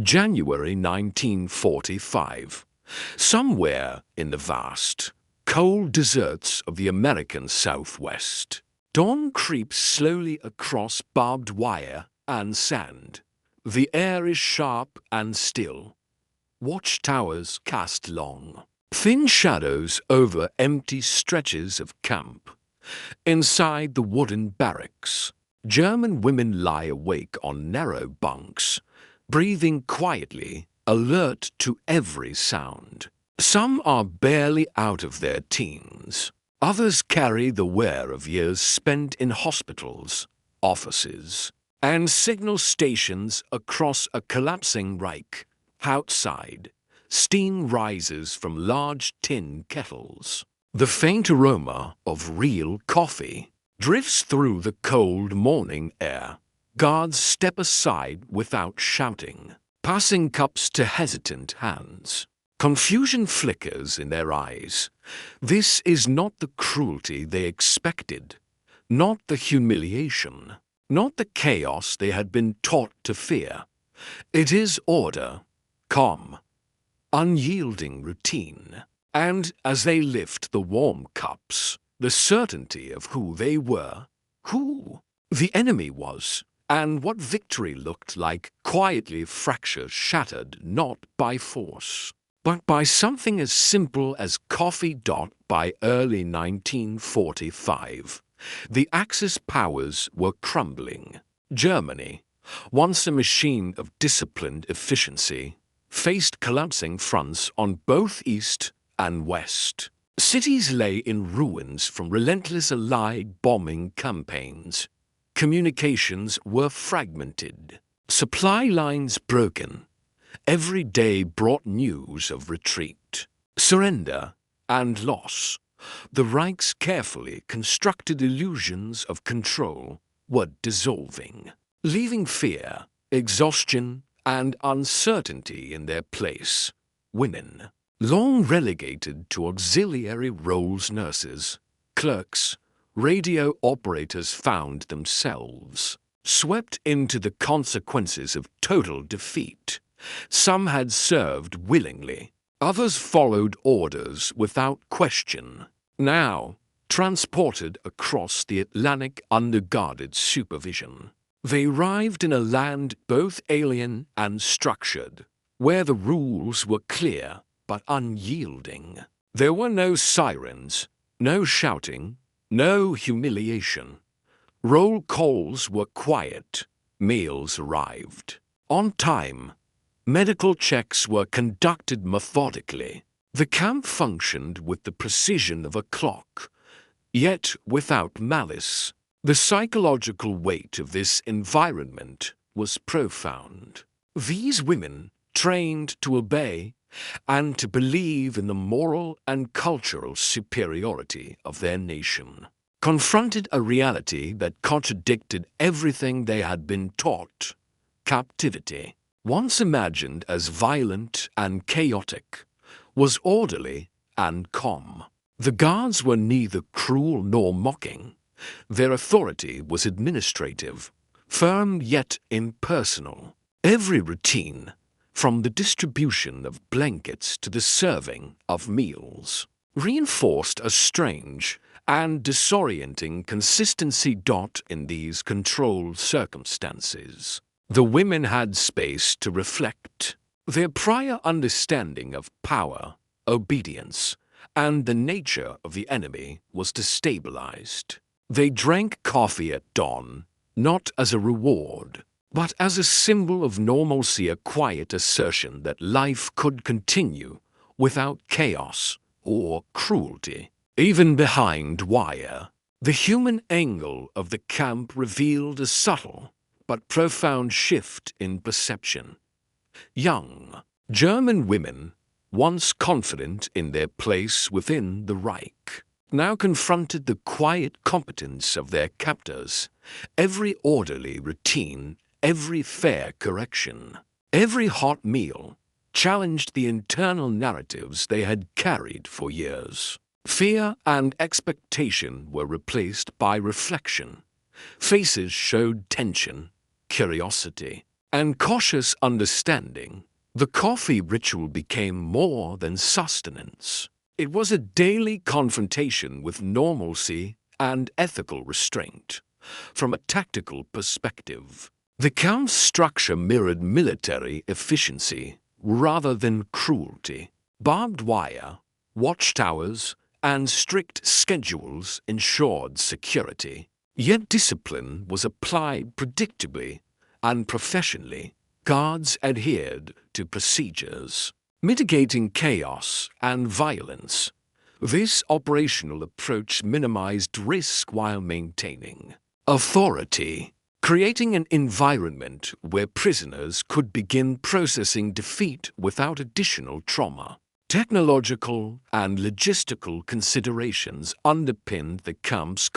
January 1945. Somewhere in the vast, cold deserts of the American Southwest, dawn creeps slowly across barbed wire and sand. The air is sharp and still. Watchtowers cast long, thin shadows over empty stretches of camp. Inside the wooden barracks, German women lie awake on narrow bunks, breathing quietly, alert to every sound. Some are barely out of their teens. Others carry the wear of years spent in hospitals, offices, and signal stations across a collapsing Reich. Outside, steam rises from large tin kettles. The faint aroma of real coffee drifts through the cold morning air. Guards step aside without shouting, passing cups to hesitant hands. Confusion flickers in their eyes. This is not the cruelty they expected, not the humiliation, not the chaos they had been taught to fear. It is order, calm, unyielding routine. And as they lift the warm cups, the certainty of who they were, who the enemy was, and what victory looked like quietly fractured, shattered not by force, but by something as simple as coffee. By early 1945, the Axis powers were crumbling. Germany, once a machine of disciplined efficiency, faced collapsing fronts on both east and west. Cities lay in ruins from relentless Allied bombing campaigns. Communications were fragmented, supply lines broken. Every day brought news of retreat, surrender, and loss. The Reich's carefully constructed illusions of control were dissolving, leaving fear, exhaustion, and uncertainty in their place. Women, long relegated to auxiliary roles, nurses, clerks, radio operators, found themselves swept into the consequences of total defeat. Some had served willingly, others followed orders without question. Now, transported across the Atlantic under guarded supervision, they arrived in a land both alien and structured, where the rules were clear but unyielding. There were no sirens, no shouting, no humiliation. Roll calls were quiet. Meals arrived on time. Medical checks were conducted methodically. The camp functioned with the precision of a clock, yet without malice. The psychological weight of this environment was profound. These women, trained to obey and to believe in the moral and cultural superiority of their nation, confronted a reality that contradicted everything they had been taught. Captivity, once imagined as violent and chaotic, was orderly and calm. The guards were neither cruel nor mocking. Their authority was administrative, firm yet impersonal. Every routine, from the distribution of blankets to the serving of meals, reinforced a strange and disorienting consistency. In these controlled circumstances, the women had space to reflect. Their prior understanding of power, obedience, and the nature of the enemy was destabilized. They drank coffee at dawn, not as a reward, but as a symbol of normalcy, a quiet assertion that life could continue without chaos or cruelty. Even behind wire, the human angle of the camp revealed a subtle but profound shift in perception. Young German women, once confident in their place within the Reich, now confronted the quiet competence of their captors. Every orderly routine, every fair correction, every hot meal challenged the internal narratives they had carried for years. Fear and expectation were replaced by reflection. Faces showed tension, curiosity, and cautious understanding, the coffee ritual became more than sustenance. It was a daily confrontation with normalcy and ethical restraint. From a tactical perspective, the camp's structure mirrored military efficiency rather than cruelty. Barbed wire, watchtowers, and strict schedules ensured security. Yet discipline was applied predictably and professionally. Guards adhered to procedures, mitigating chaos and violence. This operational approach minimized risk while maintaining authority, creating an environment where prisoners could begin processing defeat without additional trauma. Technological and logistical considerations underpinned the camp's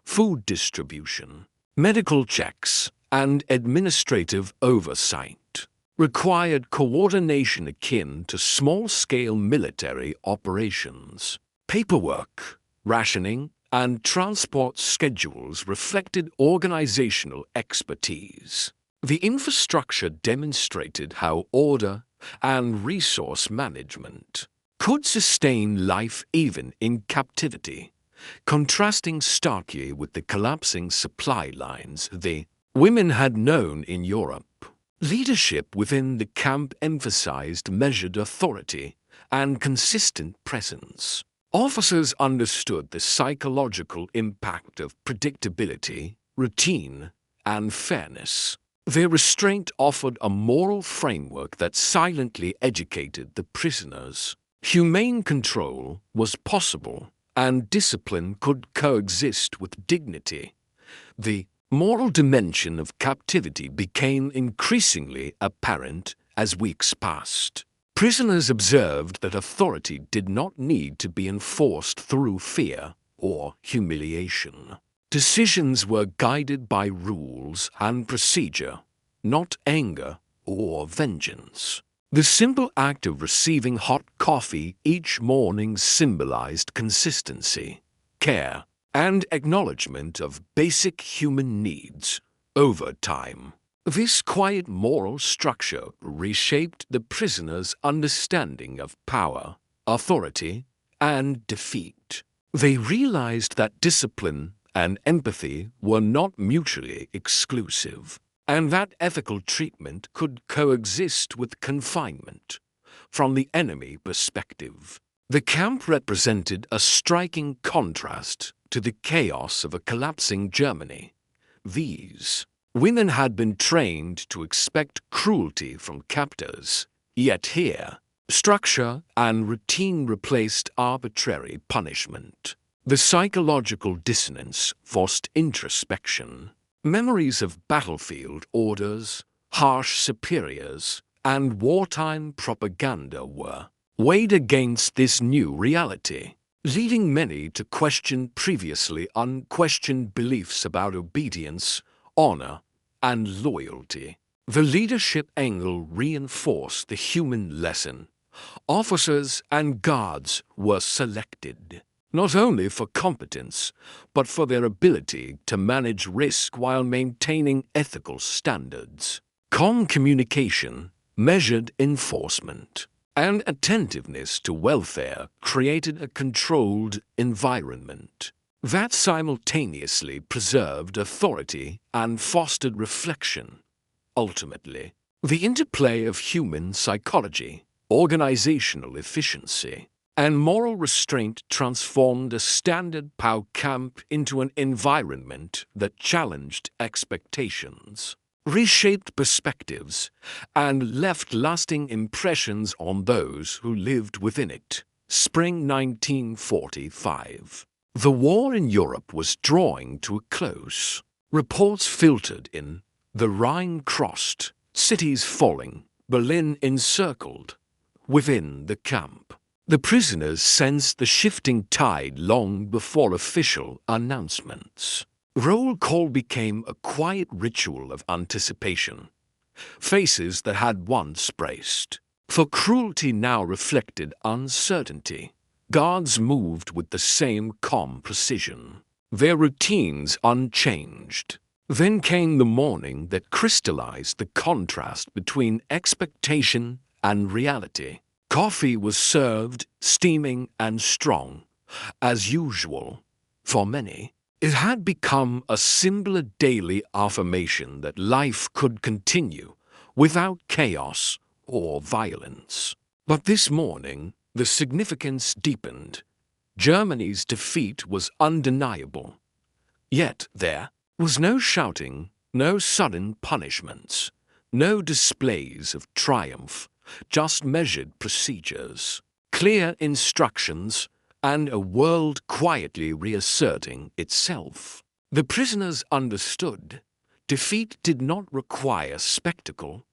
food distribution, medical checks, and administrative oversight required coordination akin to small-scale military operations. Paperwork, rationing, and transport schedules reflected organizational expertise. The infrastructure demonstrated how order and resource management could sustain life even in captivity, contrasting starkly with the collapsing supply lines the women had known in Europe. Leadership within the camp emphasized measured authority and consistent presence. Officers understood the psychological impact of predictability, routine, and fairness. Their restraint offered a moral framework that silently educated the prisoners. Humane control was possible, and discipline could coexist with dignity. The moral dimension of captivity became increasingly apparent as weeks passed. Prisoners observed that authority did not need to be enforced through fear or humiliation. Decisions were guided by rules and procedure, not anger or vengeance. The simple act of receiving hot coffee each morning symbolized consistency, care, and acknowledgement of basic human needs over time. This quiet moral structure reshaped the prisoners' understanding of power, authority, and defeat. They realized that discipline and empathy were not mutually exclusive, and that ethical treatment could coexist with confinement. From the enemy perspective, the camp represented a striking contrast to the chaos of a collapsing Germany. These women had been trained to expect cruelty from captors, yet here, structure and routine replaced arbitrary punishment. The psychological dissonance forced introspection. Memories of battlefield orders, harsh superiors, and wartime propaganda were weighed against this new reality, leading many to question previously unquestioned beliefs about obedience, honor, and loyalty. The leadership angle reinforced the human lesson. Officers and guards were selected, not only for competence, but for their ability to manage risk while maintaining ethical standards. Calm communication, measured enforcement, and attentiveness to welfare created a controlled environment that simultaneously preserved authority and fostered reflection. Ultimately, the interplay of human psychology, organizational efficiency, and moral restraint transformed a standard POW camp into an environment that challenged expectations, reshaped perspectives, and left lasting impressions on those who lived within it. Spring 1945. The war in Europe was drawing to a close. Reports filtered in. The Rhine crossed, cities falling, Berlin encircled. Within the camp, the prisoners sensed the shifting tide long before official announcements. Roll call became a quiet ritual of anticipation. Faces that had once braced for cruelty now reflected uncertainty. Guards moved with the same calm precision, their routines unchanged. Then came the morning that crystallized the contrast between expectation and reality. Coffee was served steaming and strong, as usual. For many, it had become a simpler daily affirmation that life could continue without chaos or violence. But this morning, the significance deepened. Germany's defeat was undeniable. Yet there was no shouting, no sudden punishments, no displays of triumph, just measured procedures, clear instructions, and a world quietly reasserting itself. The prisoners understood. Defeat did not require spectacle.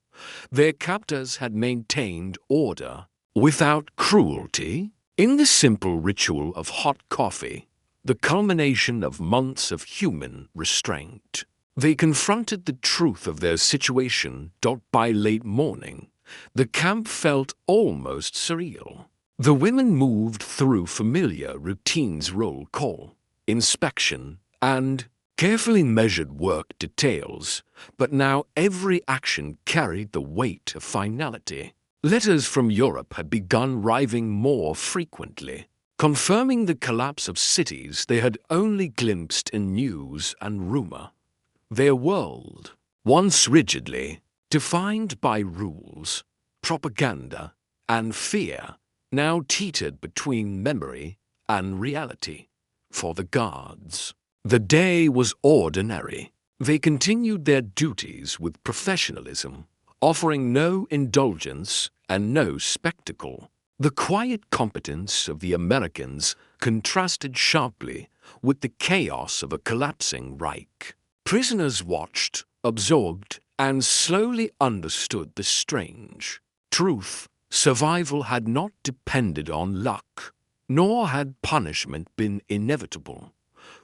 Their captors had maintained order without cruelty. In the simple ritual of hot coffee, the culmination of months of human restraint, they confronted the truth of their situation. By late morning, the camp felt almost surreal. The women moved through familiar routines: roll call, inspection, and carefully measured work details, but now every action carried the weight of finality. Letters from Europe had begun arriving more frequently, confirming the collapse of cities they had only glimpsed in news and rumor. Their world, once rigidly defined by rules, propaganda, and fear, now teetered between memory and reality. For the guards, the day was ordinary. They continued their duties with professionalism, offering no indulgence and no spectacle. The quiet competence of the Americans contrasted sharply with the chaos of a collapsing Reich. Prisoners watched, absorbed, and slowly understood the strange truth. Survival had not depended on luck, nor had punishment been inevitable.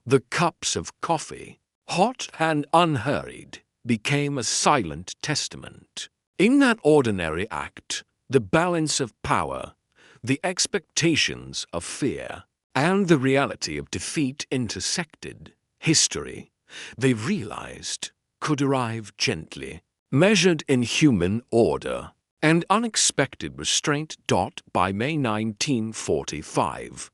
The cups of coffee, hot and unhurried, became a silent testament. In that ordinary act, the balance of power, the expectations of fear, and the reality of defeat intersected. History, they realized, could arrive gently, measured in human order and unexpected restraint. By May 1945,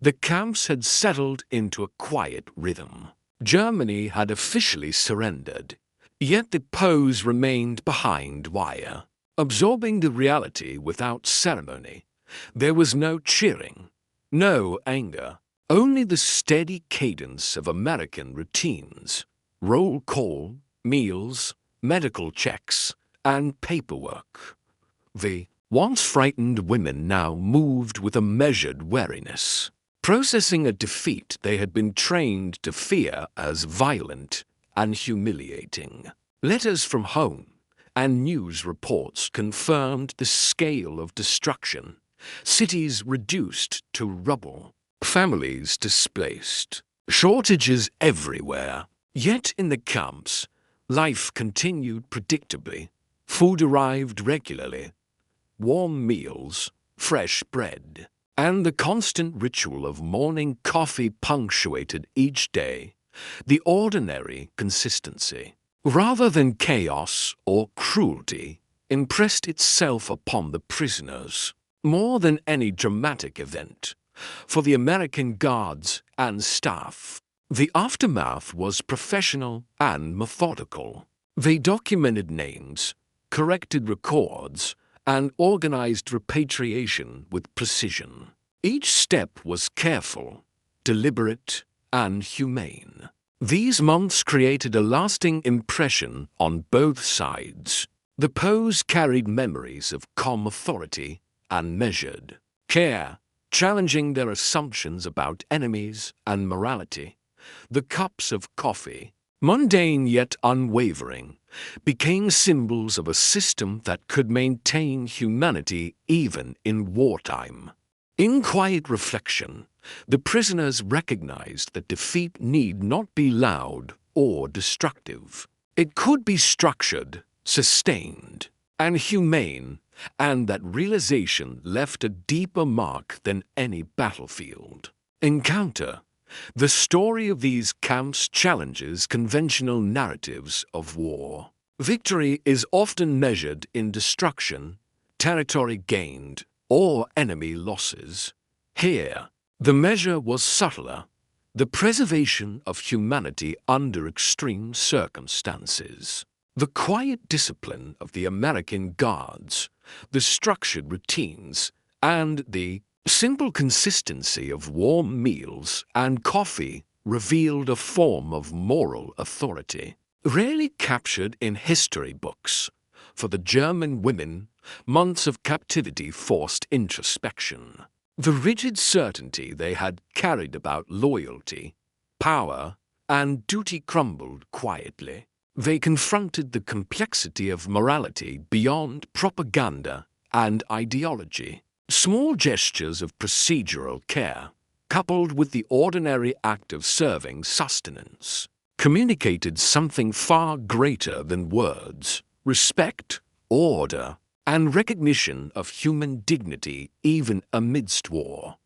the camps had settled into a quiet rhythm. Germany had officially surrendered, yet the POWs remained behind wire, absorbing the reality without ceremony. There was no cheering, no anger, only the steady cadence of American routines: roll call, meals, medical checks, and paperwork. The once frightened women now moved with a measured wariness, processing a defeat they had been trained to fear as violent and humiliating. Letters from home and news reports confirmed the scale of destruction. Cities reduced to rubble, families displaced, shortages everywhere. Yet in the camps, life continued predictably. Food arrived regularly, warm meals, fresh bread, and the constant ritual of morning coffee punctuated each day. The ordinary consistency, rather than chaos or cruelty, impressed itself upon the prisoners more than any dramatic event. For the American guards and staff, the aftermath was professional and methodical. They documented names, corrected records, and organized repatriation with precision. Each step was careful, deliberate, and humane. These months created a lasting impression on both sides. The POWs carried memories of calm authority and measured care, challenging their assumptions about enemies and morality. The cups of coffee, mundane yet unwavering, became symbols of a system that could maintain humanity even in wartime. In quiet reflection, the prisoners recognized that defeat need not be loud or destructive. It could be structured, sustained, and humane, and that realization left a deeper mark than any battlefield encounter. The story of these camps challenges conventional narratives of war. Victory is often measured in destruction, territory gained, or enemy losses. Here, the measure was subtler: the preservation of humanity under extreme circumstances. The quiet discipline of the American Guards, the structured routines, and the simple consistency of warm meals and coffee revealed a form of moral authority, rarely captured in history books. For the German women, months of captivity forced introspection. The rigid certainty they had carried about loyalty, power, and duty crumbled quietly. They confronted the complexity of morality beyond propaganda and ideology. Small gestures of procedural care, coupled with the ordinary act of serving sustenance, communicated something far greater than words: respect, order, and recognition of human dignity even amidst war.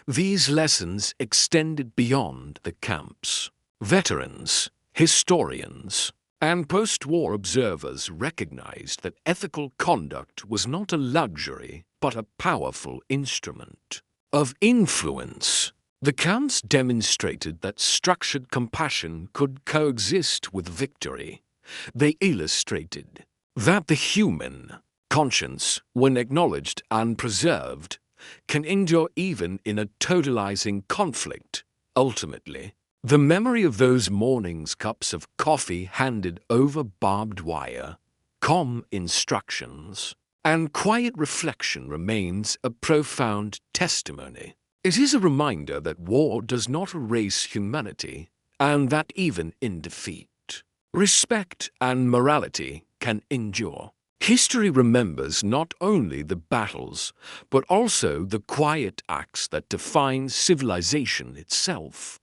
These lessons extended beyond the camps. Veterans, historians, and post-war observers recognized that ethical conduct was not a luxury but a powerful instrument of influence. The camps demonstrated that structured compassion could coexist with victory. They illustrated that the human conscience, when acknowledged and preserved, can endure even in a totalizing conflict. Ultimately, the memory of those mornings' cups of coffee handed over barbed wire, calm instructions, and quiet reflection remains a profound testimony. It is a reminder that war does not erase humanity, and that even in defeat, respect and morality can endure. History remembers not only the battles, but also the quiet acts that define civilization itself.